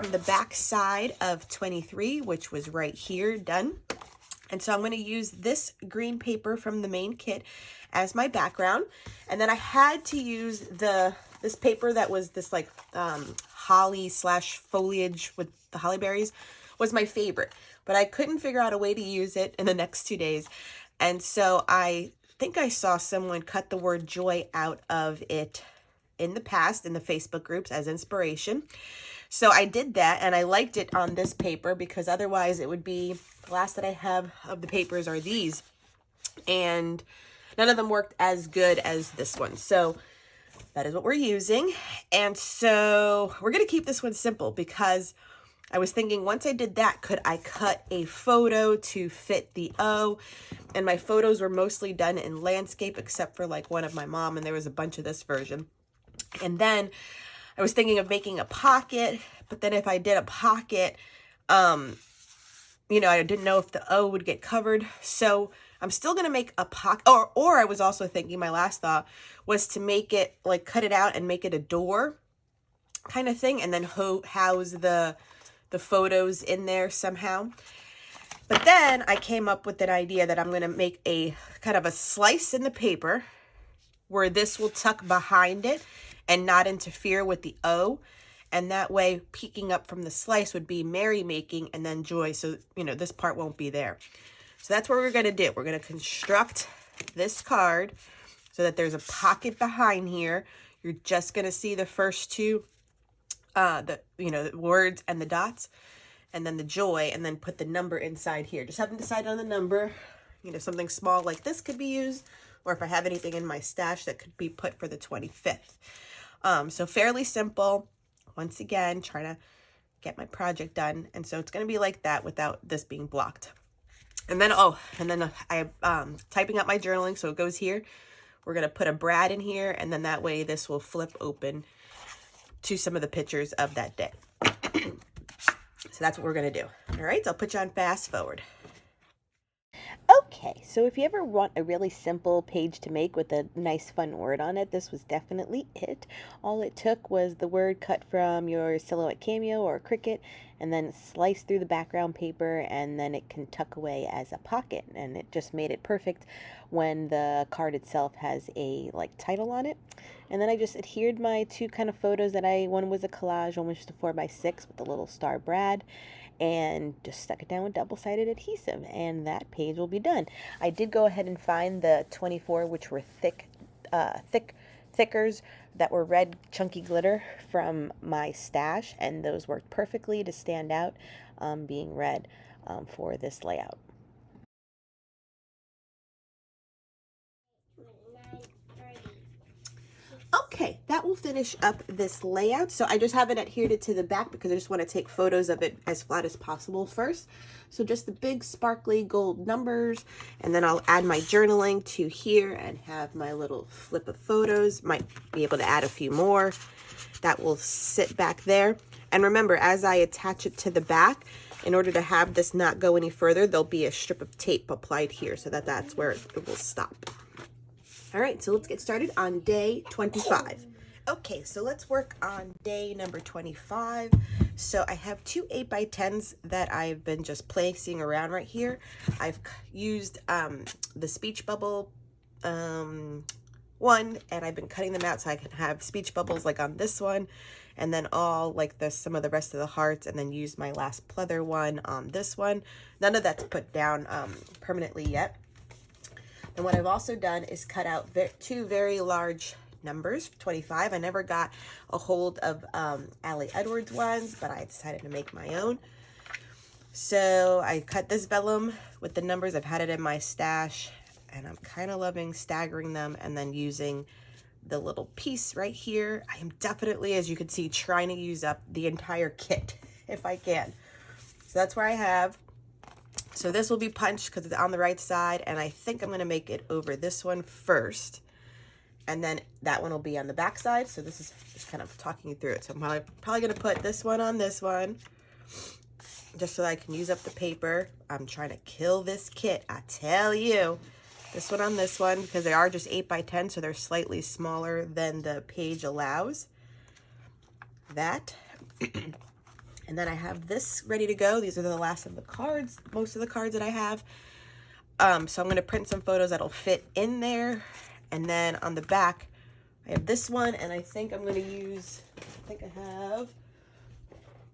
from the back side of 23, which was right here, done. And so I'm going to use this green paper from the main kit as my background. And then I had to use this paper that was this like holly slash foliage with the holly berries was my favorite. But I couldn't figure out a way to use it in the next 2 days. And so I think I saw someone cut the word joy out of it in the past in the Facebook groups as inspiration. So I did that, and I liked it on this paper because otherwise it would be, the last that I have of the papers are these, and none of them worked as good as this one. So that is what we're using. And so we're going to keep this one simple because I was thinking once I did that, could I cut a photo to fit the O? And my photos were mostly done in landscape except for like one of my mom, and there was a bunch of this version. And then I was thinking of making a pocket, but then if I did a pocket, you know, I didn't know if the O would get covered. So I'm still going to make a pocket, or I was also thinking, my last thought was to make it like cut it out and make it a door kind of thing, and then house the photos in there somehow. But then I came up with an idea that I'm going to make a kind of a slice in the paper where this will tuck behind it and not interfere with the O. And that way, peeking up from the slice would be merrymaking and then joy. So, you know, this part won't be there. So that's what we're going to do. We're going to construct this card so that there's a pocket behind here. You're just going to see the first two, the words and the dots, and then the joy, and then put the number inside here. Just haven't decided on the number. You know, something small like this could be used, or if I have anything in my stash that could be put for the 25th. So fairly simple. Once again, trying to get my project done. And so it's going to be like that without this being blocked. And then, I'm typing up my journaling. So it goes here. We're going to put a Brad in here. And then that way this will flip open to some of the pictures of that day. So that's what we're going to do. All right. So I'll put you on fast forward. Okay, so if you ever want a really simple page to make with a nice fun word on it, this was definitely it. All it took was the word cut from your Silhouette Cameo or Cricut, and then slice through the background paper, and then it can tuck away as a pocket. And it just made it perfect when the card itself has a title on it. And then I just adhered my two kind of photos one was a collage, one was just a 4x6 with a little star Brad, and just stuck it down with double-sided adhesive, and that page will be done. I did go ahead and find the 24, which were thickers that were red chunky glitter from my stash, and those worked perfectly to stand out being red for this layout. Okay, that will finish up this layout. So I just haven't adhered it to the back because I just want to take photos of it as flat as possible first. So just the big sparkly gold numbers, and then I'll add my journaling to here and have my little flip of photos. Might be able to add a few more. That will sit back there. And remember, as I attach it to the back, in order to have this not go any further, there'll be a strip of tape applied here so that that's where it will stop. All right, so let's get started on day 25. Okay, so let's work on day number 25. So I have two 8x10s that I've been just placing around right here. I've used the speech bubble one, and I've been cutting them out so I can have speech bubbles like on this one, and then all like some of the rest of the hearts, and then use my last pleather one on this one. None of that's put down permanently yet. And what I've also done is cut out two very large numbers, 25. I never got a hold of Allie Edwards ones, but I decided to make my own. So I cut this vellum with the numbers. I've had it in my stash, and I'm kind of loving staggering them and then using the little piece right here. I am definitely, as you can see, trying to use up the entire kit if I can. So that's where I have. So this will be punched because it's on the right side, and I think I'm going to make it over this one first, and then that one will be on the back side. So this is just kind of talking you through it. So I'm probably going to put this one on this one just so I can use up the paper. I'm trying to kill this kit, I tell you. This one on this one because they are just 8x10, so they're slightly smaller than the page allows. That. And then I have this ready to go. These are the last of the cards, most of the cards that I have. So I'm going to print some photos that'll fit in there. And then on the back, I have this one, and I think I'm going to use,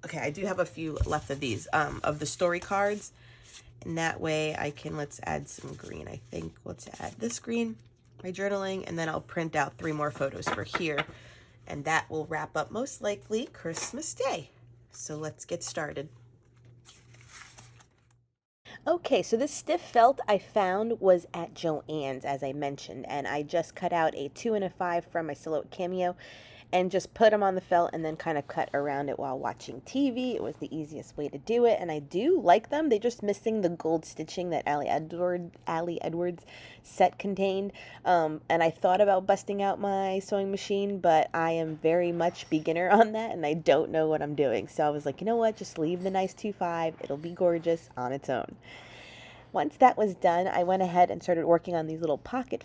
okay, I do have a few left of these, of the story cards. And that way I can, let's add some green. I think let's add this green, my journaling, and then I'll print out 3 more photos for here. And that will wrap up most likely Christmas Day. So let's get started. Okay, so this stiff felt I found was at Joann's, as I mentioned, and I just cut out a 2 and a 5 from my Silhouette Cameo and just put them on the felt and then kind of cut around it while watching TV. It was the easiest way to do it, and I do like them. They're just missing the gold stitching that Ali Edwards set contained, and I thought about busting out my sewing machine, but I am very much beginner on that, and I don't know what I'm doing. So I was like, you know what, just leave the nice 2-5. It'll be gorgeous on its own. Once that was done, I went ahead and started working on these little pocket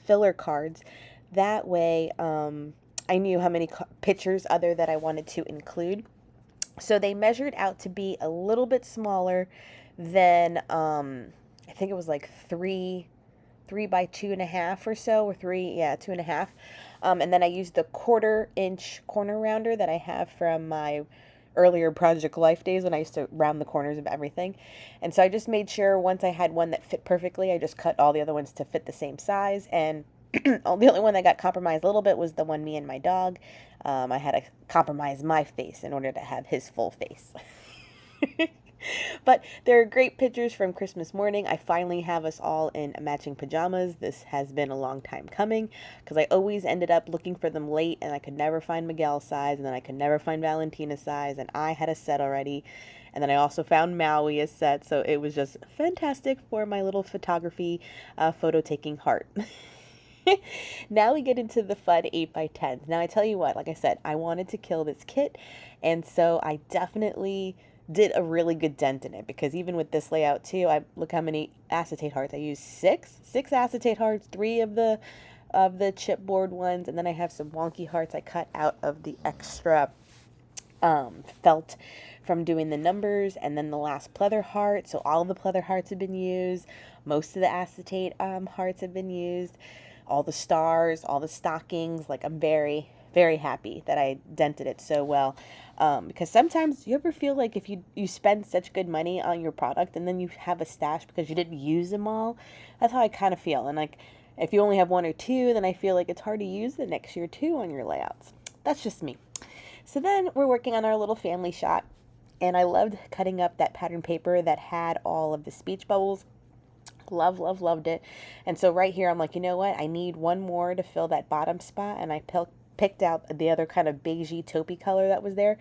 filler cards. That way, I knew how many pictures other that I wanted to include. So they measured out to be a little bit smaller than, I think it was like 3 by 2.5 or so, or 2.5. And then I used the 1/4-inch corner rounder that I have from my earlier Project Life days when I used to round the corners of everything. And so I just made sure once I had one that fit perfectly, I just cut all the other ones to fit the same size. And the only one that got compromised a little bit was the one me and my dog. I had to compromise my face in order to have his full face. But there are great pictures from Christmas morning. I finally have us all in matching pajamas. This has been a long time coming because I always ended up looking for them late and I could never find Miguel's size, and then I could never find Valentina's size, and I had a set already. And then I also found Maui a set, so it was just fantastic for my little photography photo taking heart. Now we get into the fun 8x10s. Now I tell you what, like I said, I wanted to kill this kit, and so I definitely did a really good dent in it, because even with this layout too, look how many acetate hearts. I used six acetate hearts, 3 of the chipboard ones, and then I have some wonky hearts I cut out of the extra felt from doing the numbers, and then the last pleather heart. So all of the pleather hearts have been used. Most of the acetate hearts have been used. All the stars, all the stockings. Like, I'm very, very happy that I dented it so well. Because sometimes you ever feel like if you spend such good money on your product and then you have a stash because you didn't use them all. That's how I kind of feel. And like, if you only have 1 or 2, then I feel like it's hard to use the next year too on your layouts. That's just me. So then we're working on our little family shot, and I loved cutting up that pattern paper that had all of the speech bubbles. Loved it. And so right here I'm like, you know what, I need 1 more to fill that bottom spot, and I picked out the other kind of beigey taupey color that was there.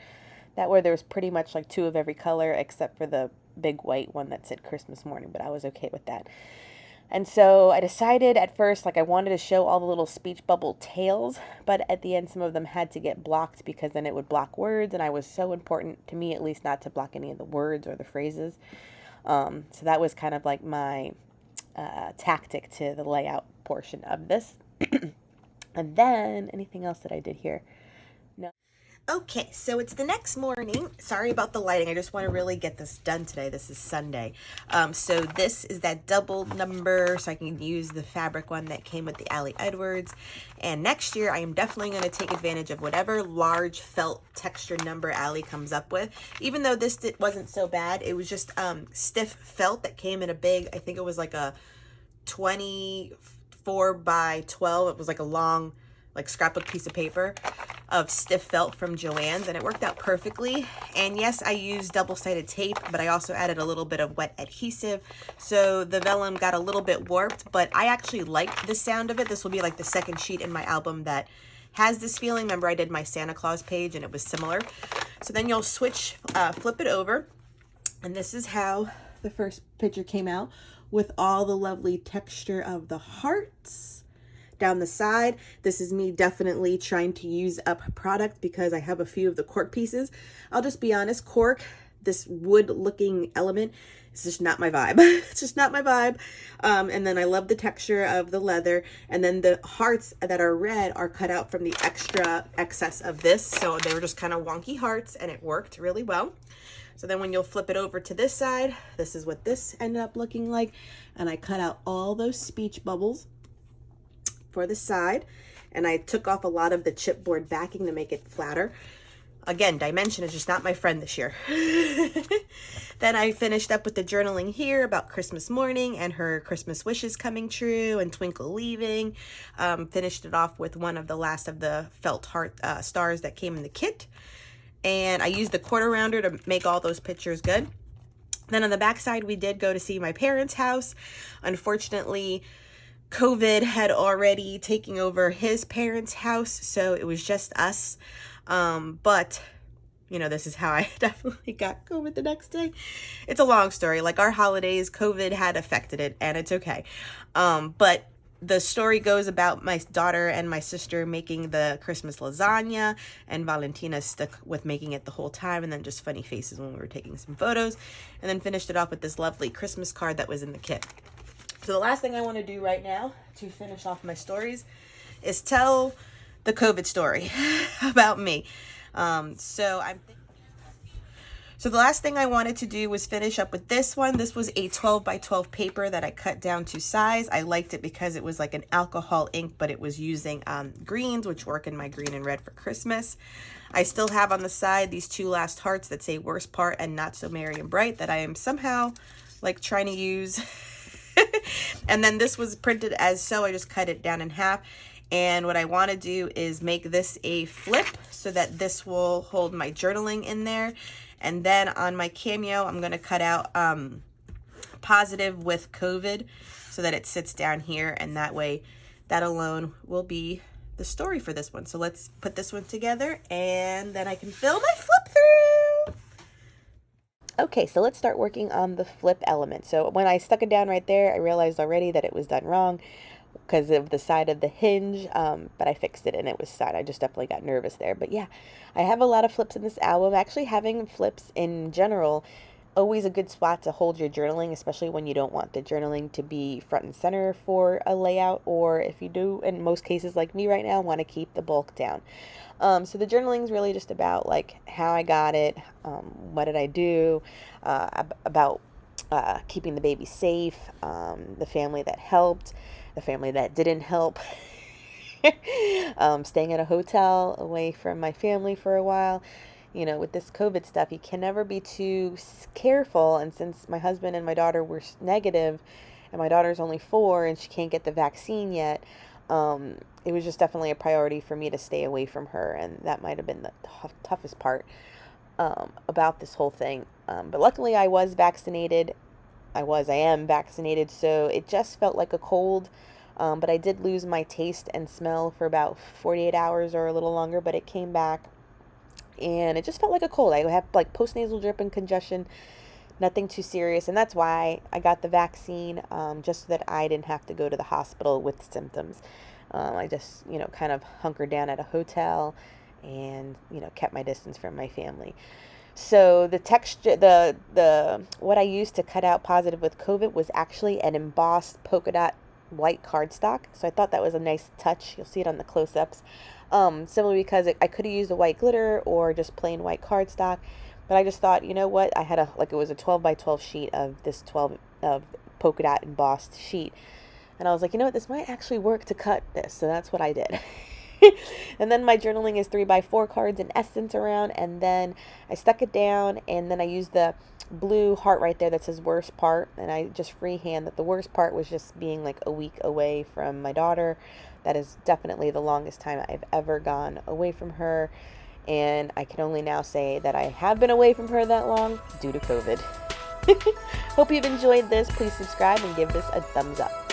That where there was pretty much like 2 of every color except for the big white one that said Christmas morning, but I was okay with that. And so I decided at first, like, I wanted to show all the little speech bubble tails, but at the end some of them had to get blocked because then it would block words, and I was so important to me, at least, not to block any of the words or the phrases. So that was kind of like my tactic to the layout portion of this. And then anything else that I did here? No. Okay, so it's the next morning. Sorry about the lighting. I just want to really get this done today. This is Sunday. So this is that double number, so I can use the fabric one that came with the Ali Edwards. And next year, I am definitely going to take advantage of whatever large felt texture number Ali comes up with. Even though this wasn't so bad, it was just stiff felt that came in a big, I think it was like a 24 by 12. It was like a long, like, scrapbook piece of paper of stiff felt from Joann's, and it worked out perfectly. And yes, I used double-sided tape, but I also added a little bit of wet adhesive, so the vellum got a little bit warped, but I actually liked the sound of it. This will be like the second sheet in my album that has this feeling. Remember, I did my Santa Claus page and it was similar. So then you'll switch, flip it over, and this is how the first picture came out, with all the lovely texture of the hearts down the side. This is me definitely trying to use up product because I have a few of the cork pieces. I'll just be honest, cork this wood looking element. It's just not my vibe. It's just not my vibe. And then I love the texture of the leather. And then the hearts that are red are cut out from the extra excess of this. So they were just kind of wonky hearts, and it worked really well. So then when you'll flip it over to this side, this is what this ended up looking like. And I cut out all those speech bubbles for the side. And I took off a lot of the chipboard backing to make it flatter. Again, dimension is just not my friend this year. Then I finished up with the journaling here about Christmas morning and her Christmas wishes coming true and Twinkle leaving. Finished it off with one of the last of the felt heart stars that came in the kit. And I used the quarter rounder to make all those pictures good. Then on the back side, we did go to see my parents' house. Unfortunately, COVID had already taken over his parents' house, so it was just us. But you know, this is how I definitely got COVID the next day. It's a long story. Like, our holidays, COVID had affected it, and it's okay. But the story goes about my daughter and my sister making the Christmas lasagna, and Valentina stuck with making it the whole time, and then just funny faces when we were taking some photos, and then finished it off with this lovely Christmas card that was in the kit. So the last thing I want to do right now to finish off my stories is tell the COVID story about me. So the last thing I wanted to do was finish up with this one. This was a 12 by 12 paper that I cut down to size. I liked it because it was like an alcohol ink, but it was using greens, which work in my green and red for Christmas. I still have on the side these two last hearts that say worst part and not so merry and bright that I am somehow like trying to use. And then this was printed as so. I just cut it down in half. And what I want to do is make this a flip so that this will hold my journaling in there. And then on my Cameo, I'm going to cut out positive with COVID so that it sits down here. And that way, that alone will be the story for this one. So let's put this one together and then I can fill my flip through. Okay, so let's start working on the flip element. So when I stuck it down right there, I realized already that it was done wrong because of the side of the hinge, but I fixed it and it was side. I just definitely got nervous there. But yeah, I have a lot of flips in this album. Actually, having flips in general, always a good spot to hold your journaling, especially when you don't want the journaling to be front and center for a layout, or if you do, in most cases like me right now, want to keep the bulk down. So the journaling is really just about like how I got it, what did I do, about keeping the baby safe, the family that helped, the family that didn't help, staying at a hotel away from my family for a while. You know, with this COVID stuff, you can never be too careful. And since my husband and my daughter were negative, and my daughter's only 4 and she can't get the vaccine yet, it was just definitely a priority for me to stay away from her. And that might have been the toughest part about this whole thing. But luckily I was vaccinated. I am vaccinated, so it just felt like a cold. But I did lose my taste and smell for about 48 hours or a little longer, but it came back. And it just felt like a cold. I have like postnasal drip and congestion, nothing too serious. And that's why I got the vaccine, just so that I didn't have to go to the hospital with symptoms. I just, kind of hunkered down at a hotel and, kept my distance from my family. So the texture, the what I used to cut out positive with COVID was actually an embossed polka dot white cardstock. So I thought that was a nice touch. You'll see it on the close-ups. Simply because I could have used a white glitter or just plain white cardstock, but I just thought, you know what, I had it was a 12 by 12 sheet of this 12 of polka dot embossed sheet, and I was like, you know what, this might actually work to cut this, so that's what I did. And then my journaling is 3 by 4 cards and essence around, and then I stuck it down, and then I used the blue heart right there that says worst part, and I just freehand that the worst part was just being like a week away from my daughter. That is definitely the longest time I've ever gone away from her, and I can only now say that I have been away from her that long due to COVID. Hope you've enjoyed this. Please subscribe and give this a thumbs up.